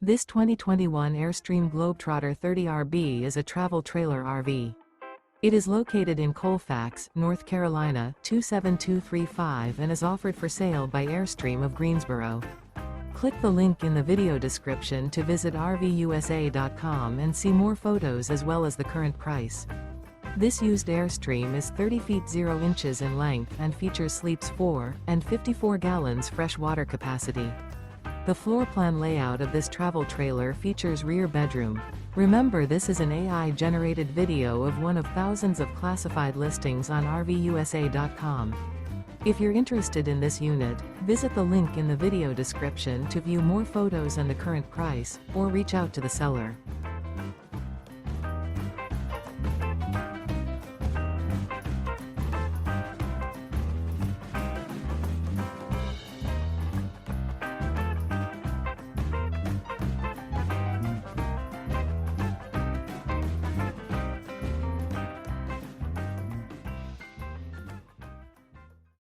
This 2021 Airstream Globetrotter 30RB is a travel trailer RV. It is located in Colfax, North Carolina, 27235 and is offered for sale by Airstream of Greensboro. Click the link in the video description to visit RVUSA.com and see more photos as well as the current price. This used Airstream is 30 feet 0 inches in length and features sleeps 4 and 54 gallons fresh water capacity. The floor plan layout of this travel trailer features rear bedroom. Remember, this is an AI-generated video of one of thousands of classified listings on RVUSA.com. If you're interested in this unit, visit the link in the video description to view more photos and the current price, or reach out to the seller.